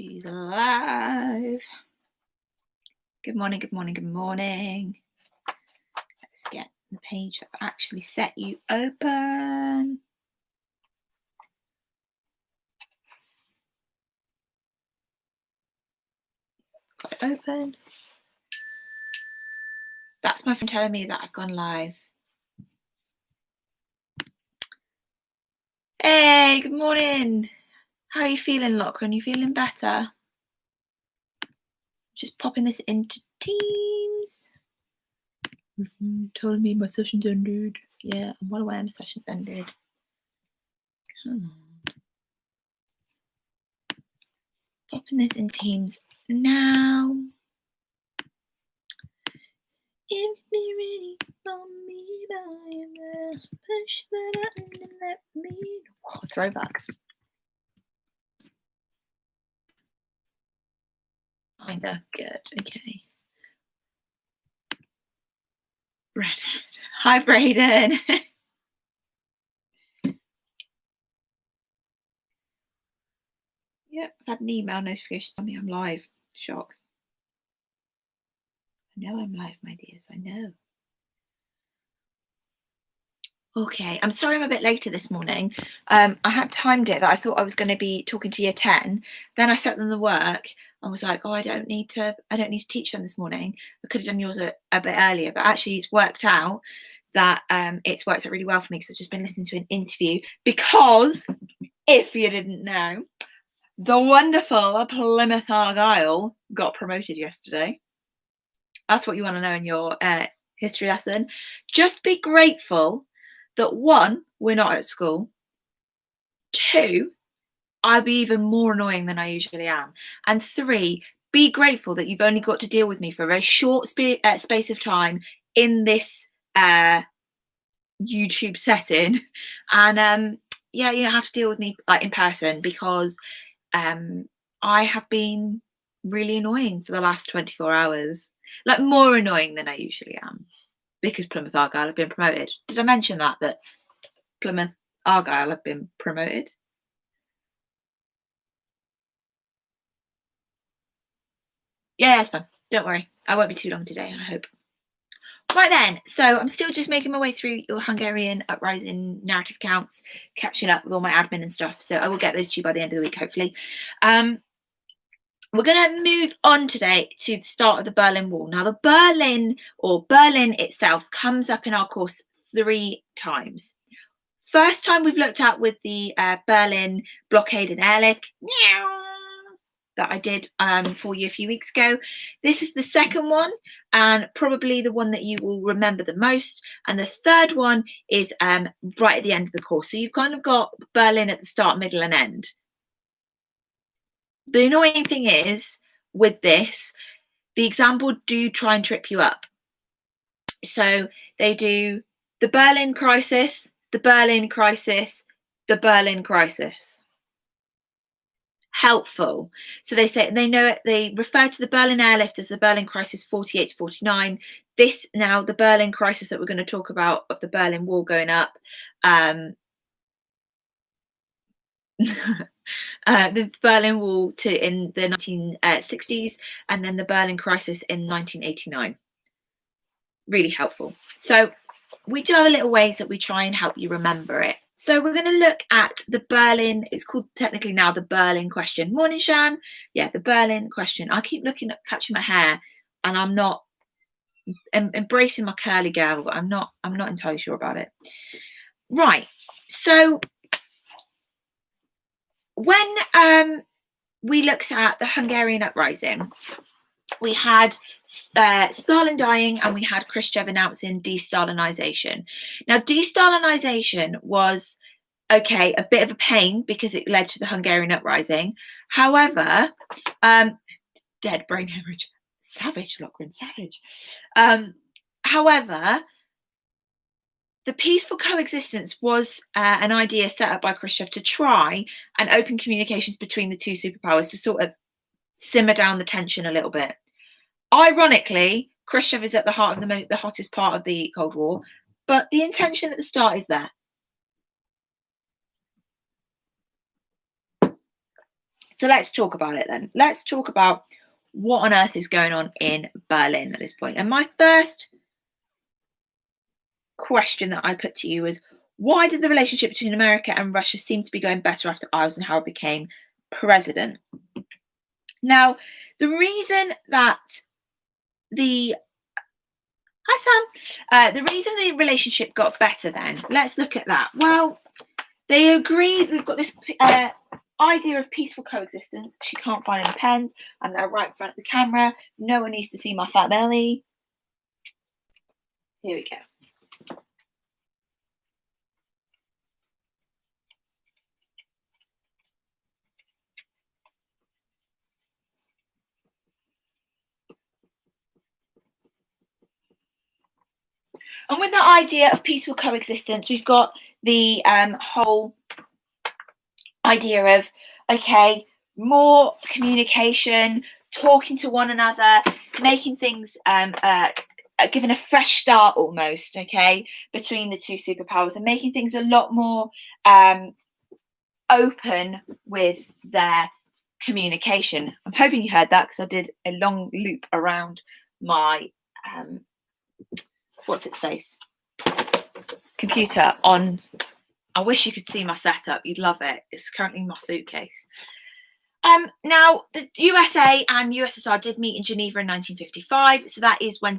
She's alive. Good morning, good morning, good morning. Let's get the page that actually set you open. Got it open. That's my friend telling me that I've gone live. Hey, good morning. How are you feeling, Lachlan? You feeling better? Just popping this into Teams. Telling me my session's ended. Yeah, I'm well aware my session's ended. Come on. Popping this in Teams now. If me ready for me by push the button and let me know. Oh, throwback. Kinda good. Okay. Braden. Hi, Braden. Yep, I've had an email notification telling me I'm live. Shocked. I know I'm live, my dears. I know. Okay, I'm sorry I'm a bit later this morning. I had timed it that I thought I was going to be talking to year 10. Then I set them the work. I was like, oh, I don't need to teach them this morning. I could have done yours a bit earlier, but actually it's worked out that it's worked out really well for me because I've just been listening to an interview because, if you didn't know, the wonderful Plymouth Argyle got promoted yesterday. That's what you want to know in your history lesson. Just be grateful that 1, we're not at school. 2, I'd be even more annoying than I usually am. And 3, be grateful that you've only got to deal with me for a very short space of time in this YouTube setting. And yeah, you don't have to deal with me like in person because I have been really annoying for the last 24 hours. Like more annoying than I usually am. Because Plymouth Argyle have been promoted. Did I mention that Plymouth Argyle have been promoted? Yeah, it's fun. Don't worry. I won't be too long today, I hope. Right then, so I'm still just making my way through your Hungarian Uprising narrative accounts, catching up with all my admin and stuff. So I will get those to you by the end of the week, hopefully. We're going to move on today to the start of the Berlin Wall. Now, the Berlin itself comes up in our course 3 times. First time we've looked at with the Berlin blockade and airlift that I did for you a few weeks ago. This is the second one and probably the one that you will remember the most. And the third one is right at the end of the course. So you've kind of got Berlin at the start, middle and end. The annoying thing is with this, the example do try and trip you up. So they do the Berlin crisis, the Berlin crisis, the Berlin crisis. Helpful. So they say they know it, they refer to the Berlin airlift as the Berlin crisis 48 to 49. This now, the Berlin crisis that we're going to talk about of the Berlin Wall going up. The Berlin Wall in the 1960s and then the Berlin crisis in 1989. Really helpful. So we do have a little ways that we try and help you remember it. So we're going to look at the Berlin, it's called technically now the Berlin question. Morning, Shan. Yeah, the Berlin question. I keep looking at catching my hair and I'm not embracing my curly girl, but I'm not entirely sure about it. Right. So when we looked at the Hungarian uprising, we had Stalin dying and we had Khrushchev announcing de-Stalinization. Now, de-Stalinization was, okay, a bit of a pain because it led to the Hungarian uprising. However, dead brain hemorrhage. Savage, Lachlan, savage. However, the peaceful coexistence was an idea set up by Khrushchev to try and open communications between the two superpowers to sort of simmer down the tension a little bit. Ironically, Khrushchev is at the heart of the hottest part of the Cold War, but the intention at the start is there. So let's talk about it then. Let's talk about what on earth is going on in Berlin at this point. And my first question that I put to you is, why did the relationship between America and Russia seem to be going better after Eisenhower became president? Now, the reason that the the reason the relationship got better then, let's look at that. Well, they agreed. We've got this idea of peaceful coexistence. She can't find any pens. I'm now right in front of the camera. No one needs to see my fat belly. Here we go. And with the idea of peaceful coexistence, we've got the whole idea of, okay, more communication, talking to one another, making things, giving a fresh start almost, okay, between the two superpowers, and making things a lot more open with their communication. I'm hoping you heard that because I did a long loop around my what's its face computer on. I wish you could see my setup. You'd love it. It's currently in my suitcase. Now, the USA and USSR did meet in Geneva in 1955. So that is when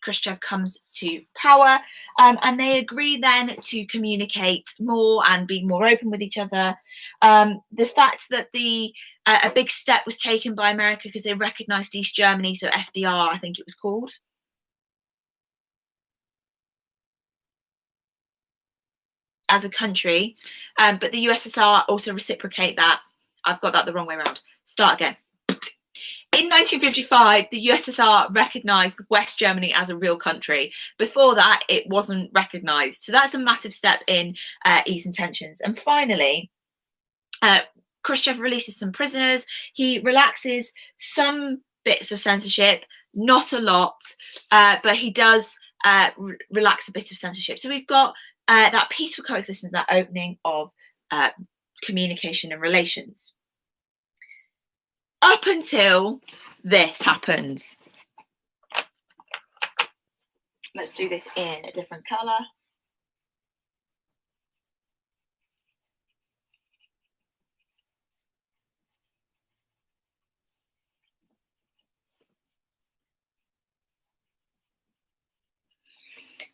Khrushchev comes to power. And they agree then to communicate more and be more open with each other. The fact that a big step was taken by America because they recognized East Germany, so FDR, I think it was called. As a country, but the USSR also reciprocate that. I've got that the wrong way around. Start again. In 1955, the USSR recognised West Germany as a real country. Before that, it wasn't recognised. So that's a massive step in easing tensions. And finally, Khrushchev releases some prisoners. He relaxes some bits of censorship, not a lot, but he does relax a bit of censorship. So we've got that peaceful coexistence, that opening of communication and relations. Up until this happens. Let's do this in a different colour.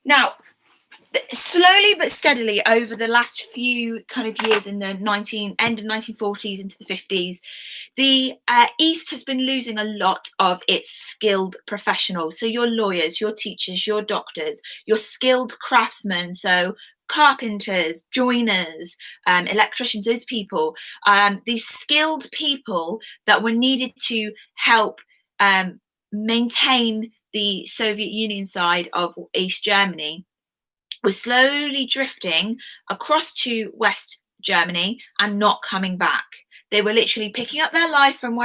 Now, slowly but steadily over the last few kind of years in the end of 1940s into the 50s, the East has been losing a lot of its skilled professionals. So your lawyers, your teachers, your doctors, your skilled craftsmen, so carpenters, joiners, electricians, those people, these skilled people that were needed to help maintain the Soviet Union side of East Germany, was slowly drifting across to West Germany and not coming back. They were literally picking up their life from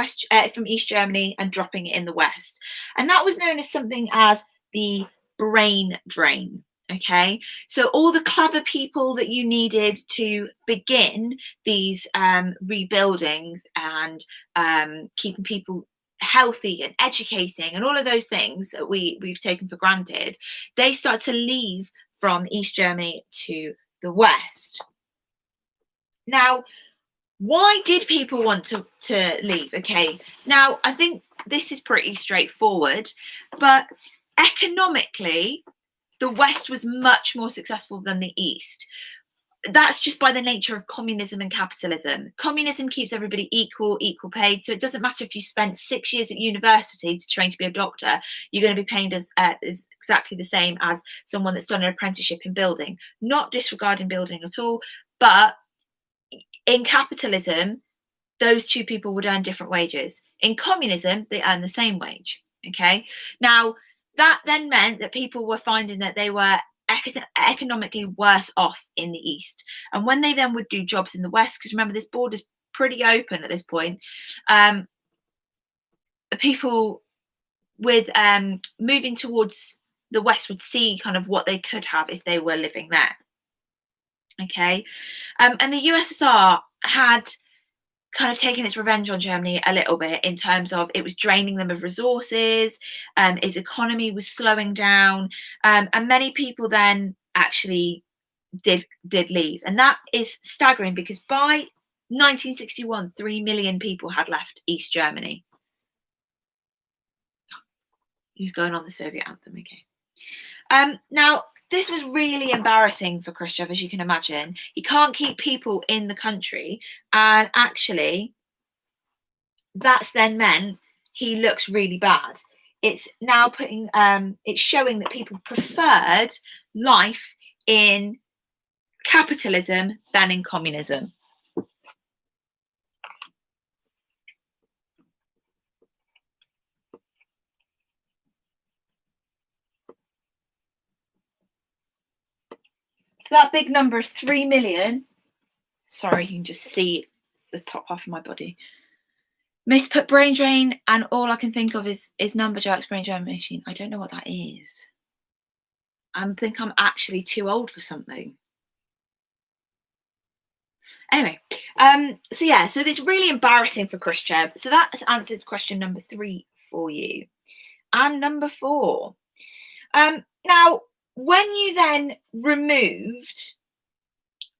East Germany and dropping it in the West. And that was known as something as the brain drain. Okay, so all the clever people that you needed to begin these rebuilding and keeping people healthy and educating and all of those things that we've taken for granted, they start to leave from East Germany to the West. Now, why did people want to leave? Okay, now I think this is pretty straightforward, but economically, the West was much more successful than the East. That's just by the nature of communism and capitalism. Communism keeps everybody equal paid. So it doesn't matter if you spent 6 years at university to train to be a doctor, you're going to be paid as exactly the same as someone that's done an apprenticeship in building. Not disregarding building at all, but in capitalism, those two people would earn different wages. In communism, they earn the same wage. Okay. Now, that then meant that people were finding that they were economically worse off in the East. And when they then would do jobs in the West, because remember, this border's pretty open at this point, people with moving towards the West would see kind of what they could have if they were living there. Okay. And the USSR had kind of taking its revenge on Germany a little bit in terms of it was draining them of resources, its economy was slowing down, and many people then actually did leave, and that is staggering because by 1961, 3 million people had left East Germany. You're going on the Soviet anthem, okay? Now, this was really embarrassing for Khrushchev, as you can imagine. He can't keep people in the country, and actually, that's then meant he looks really bad. It's now it's showing that people preferred life in capitalism than in communism. So that big number is 3 million. Sorry, you can just see the top half of my body. Misput brain drain, and all I can think of is Numberjack's brain drain machine. I don't know what that is. I think I'm actually too old for something. Anyway, so yeah, so it's really embarrassing for Khrushchev. So that's answered question number 3 for you. And number 4. Now, when you then removed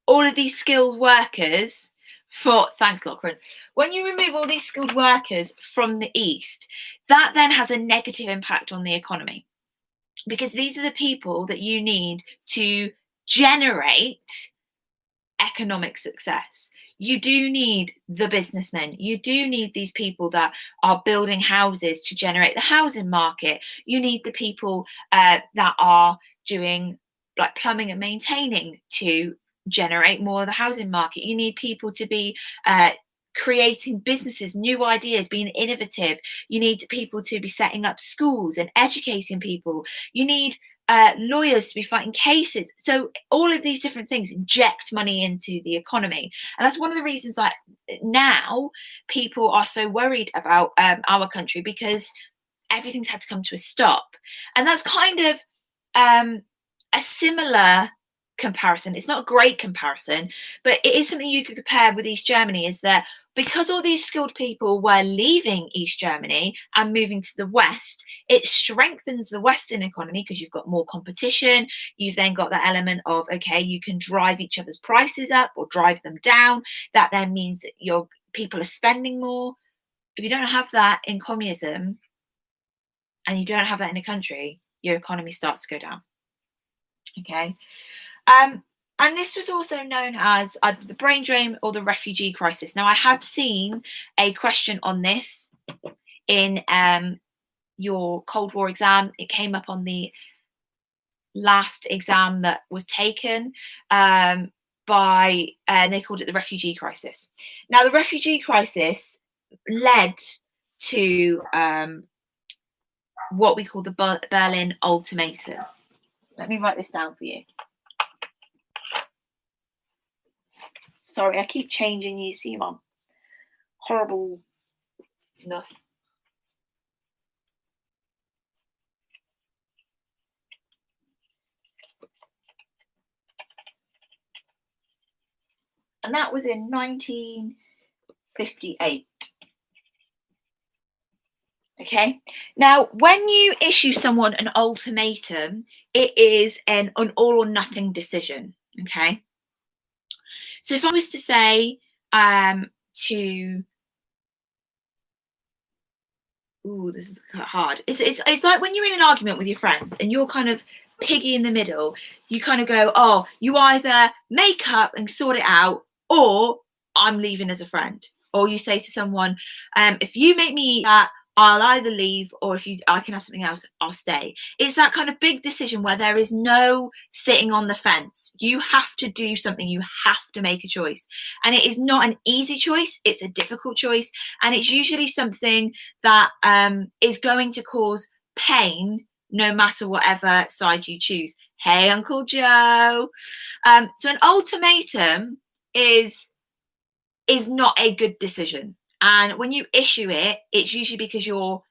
all of these skilled workers thanks, Lachlan. When you remove all these skilled workers from the East, that then has a negative impact on the economy because these are the people that you need to generate economic success. You do need the businessmen. You do need these people that are building houses to generate the housing market. You need the people that are doing like plumbing and maintaining to generate more of the housing market. You need people to be creating businesses, new ideas, being innovative. You need people to be setting up schools and educating people. You need lawyers to be fighting cases. So all of these different things inject money into the economy, and that's one of the reasons that now people are so worried about our country, because everything's had to come to a stop. And that's kind of a similar comparison. It's not a great comparison, but it is something you could compare with East Germany, is that because all these skilled people were leaving East Germany and moving to the West, it strengthens the Western economy because you've got more competition. You've then got that element of, okay, you can drive each other's prices up or drive them down. That then means that your people are spending more. If you don't have that in communism and you don't have that in a country, your economy starts to go down. Okay. And this was also known as the brain drain or the refugee crisis. Now, I have seen a question on this in your Cold War exam. It came up on the last exam that was taken and they called it the refugee crisis. Now, the refugee crisis led to what we call the Berlin Ultimatum. Let me write this down for you. Sorry, I keep changing. You see my horribleness. And that was in 1958. Okay. Now, when you issue someone an ultimatum, it is an all or nothing decision. Okay. So if I was to say this is hard. It's like when you're in an argument with your friends and you're kind of piggy in the middle. You kind of go, oh, you either make up and sort it out, or I'm leaving as a friend. Or you say to someone, if you make me eat that, I'll either leave, or if I can have something else, I'll stay. It's that kind of big decision where there is no sitting on the fence. You have to do something. You have to make a choice. And it is not an easy choice. It's a difficult choice. And it's usually something that is going to cause pain no matter whatever side you choose. Hey, Uncle Joe. So an ultimatum is not a good decision. And when you issue it, it's usually because you're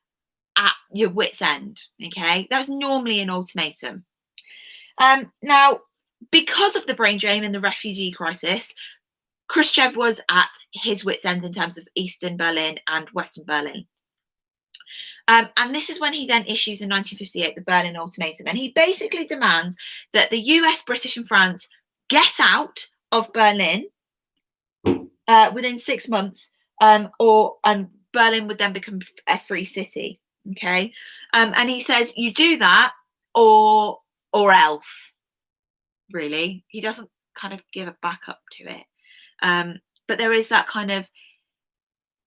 at your wit's end. Okay, that's normally an ultimatum. Now, because of the brain drain and the refugee crisis, Khrushchev was at his wit's end in terms of Eastern Berlin and Western Berlin. And this is when he then issues in 1958 the Berlin Ultimatum. And he basically demands that the US, British, and France get out of Berlin within 6 months, or Berlin would then become a free city. Okay. And he says, you do that or else, really. He doesn't kind of give a backup to it. But there is that kind of,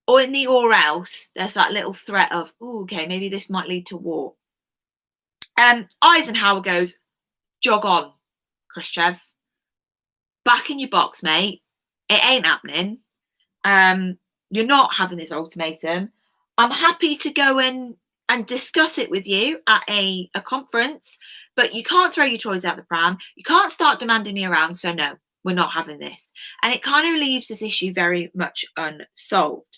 or in the or else, there's that little threat of, oh, okay, maybe this might lead to war. Eisenhower goes, jog on, Khrushchev. Back in your box, mate. It ain't happening. You're not having this ultimatum. I'm happy to go in and discuss it with you at a conference, but you can't throw your toys out the pram. You can't start demanding me around. So no, we're not having this. And it kind of leaves this issue very much unsolved.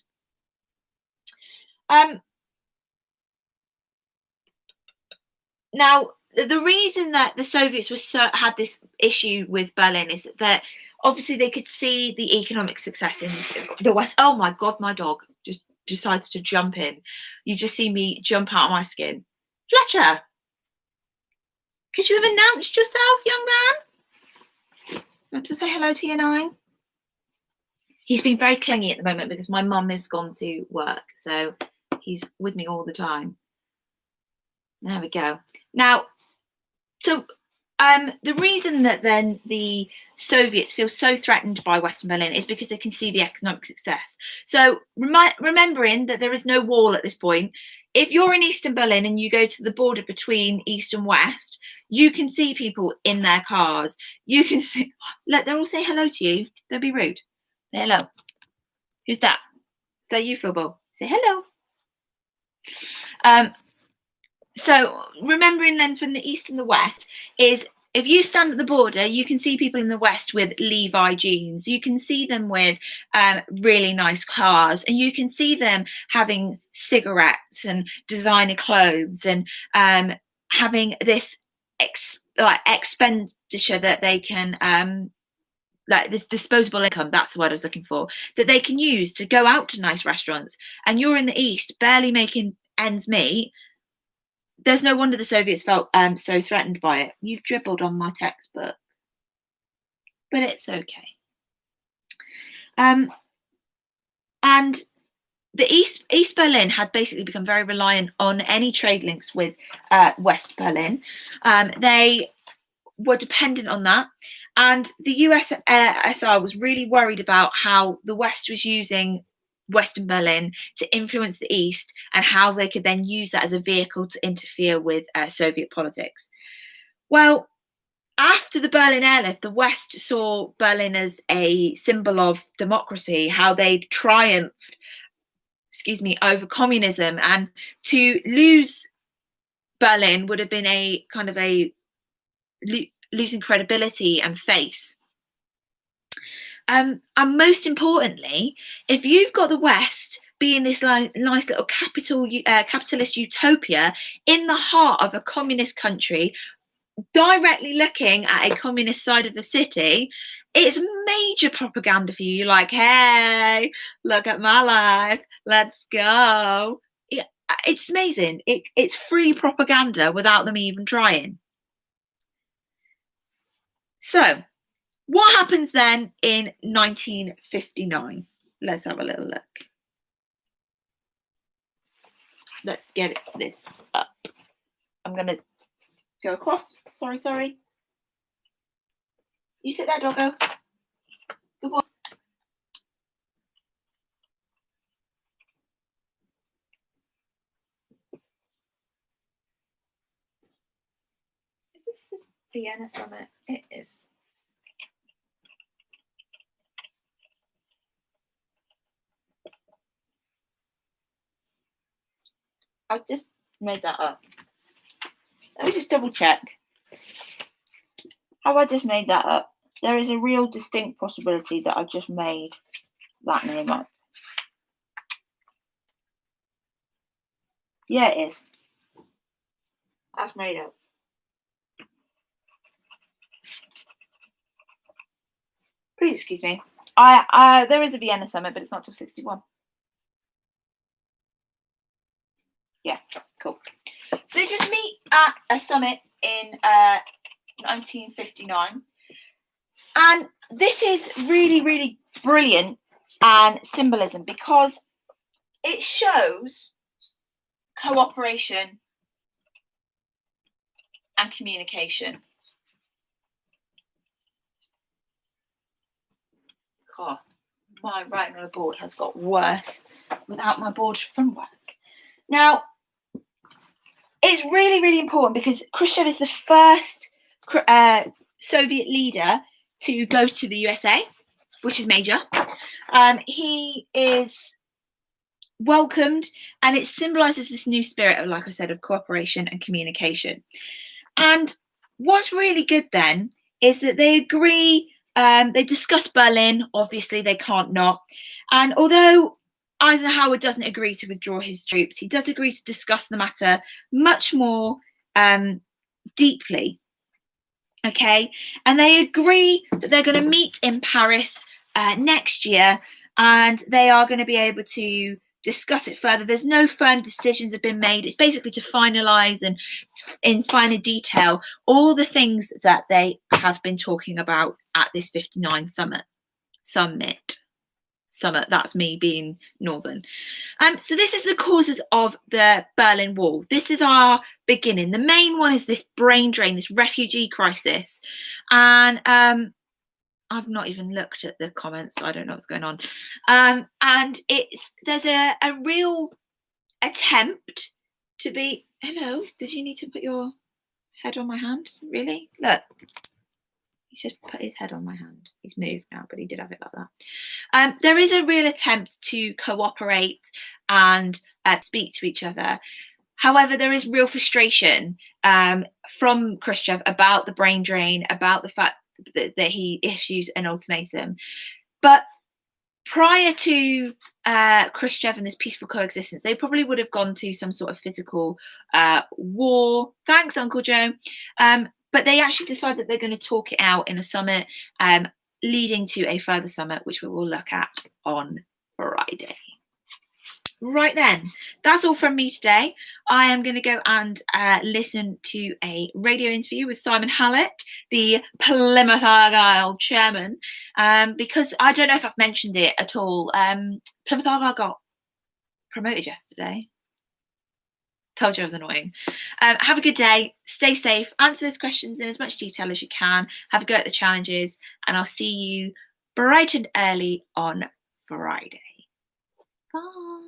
Now, the reason that the Soviets had this issue with Berlin is that obviously they could see the economic success in the West. Oh my God, my dog just decides to jump in. You just see me jump out of my skin. Fletcher, could you have announced yourself, young man? Want to say hello to your 9? He's been very clingy at the moment because my mum has gone to work. So he's with me all the time. There we go. Now, so the reason that then the Soviets feel so threatened by Western Berlin is because they can see the economic success. So remembering that there is no wall at this point, if you're in Eastern Berlin and you go to the border between East and West, you can see people in their cars. You can see, look, they'll all say hello to you. Don't be rude. Say hello. Who's that? Is that you, Floorball? Say hello. So remembering then from the East and the West is if you stand at the border, you can see people in the West with Levi jeans. You can see them with really nice cars, and you can see them having cigarettes and designer clothes and having this expenditure that they can like this disposable income, that's the word I was looking for, that they can use to go out to nice restaurants. And you're in the East barely making ends meet. There's no wonder the Soviets felt so threatened by it. You've dribbled on my textbook, but it's okay. And the East Berlin had basically become very reliant on any trade links with West Berlin. They were dependent on that. And the USSR was really worried about how the West was using Western Berlin to influence the East and how they could then use that as a vehicle to interfere with Soviet politics. Well, after the Berlin airlift, the West saw Berlin as a symbol of democracy, how they triumphed, over communism, and to lose Berlin would have been a kind of a losing credibility and face. And most importantly, if you've got the West being this nice little capitalist utopia in the heart of a communist country, directly looking at a communist side of the city, it's major propaganda for you. Like, hey, look at my life, let's go. It's amazing. It's free propaganda without them even trying. So what happens then in 1959? Let's have a little look. Let's get this up. I'm going to go across. Sorry. You sit there, doggo. Good boy. Is this the Vienna Summit? It is. I just made that up. Let me just double check. Have I just made that up? There is a real distinct possibility that I just made that name up. Yeah, it is. That's made up. Please excuse me. There is a Vienna summit, but it's not till 61. Yeah, cool. So they just meet at a summit in 1959. And this is really, really brilliant and symbolism because it shows cooperation and communication. God, my writing on the board has got worse without my board from work. Now, it's really, really important because Khrushchev is the first Soviet leader to go to the USA, which is major. He is welcomed, and it symbolizes this new spirit of, like I said, of cooperation and communication. And what's really good then is that they agree, they discuss Berlin, obviously they can't not. And although Eisenhower doesn't agree to withdraw his troops, he does agree to discuss the matter much more deeply. Okay, and they agree that they're going to meet in Paris next year, and they are going to be able to discuss it further. There's no firm decisions have been made. It's basically to finalize and in finer detail all the things that they have been talking about at this 59 summit. That's me being northern. So this is the causes of the Berlin Wall. This is our beginning. The main one is this brain drain, this refugee crisis. And I've not even looked at the comments, so I don't know what's going on. And there's a real attempt to be, hello, did you need to put your head on my hand? Really? Look. He's just put his head on my hand. He's moved now, but he did have it like that. There is a real attempt to cooperate and speak to each other. However, there is real frustration from Khrushchev about the brain drain, about the fact that he issues an ultimatum. But prior to Khrushchev and this peaceful coexistence, they probably would have gone to some sort of physical war. Thanks, Uncle Joe. But they actually decide that they're going to talk it out in a summit, leading to a further summit, which we will look at on Friday. Right then, that's all from me today. I am going to go and listen to a radio interview with Simon Hallett, the Plymouth Argyle chairman, because I don't know if I've mentioned it at all. Plymouth Argyle got promoted yesterday. Told you I was annoying. Have a good day. Stay safe. Answer those questions in as much detail as you can. Have a go at the challenges. And I'll see you bright and early on Friday. Bye.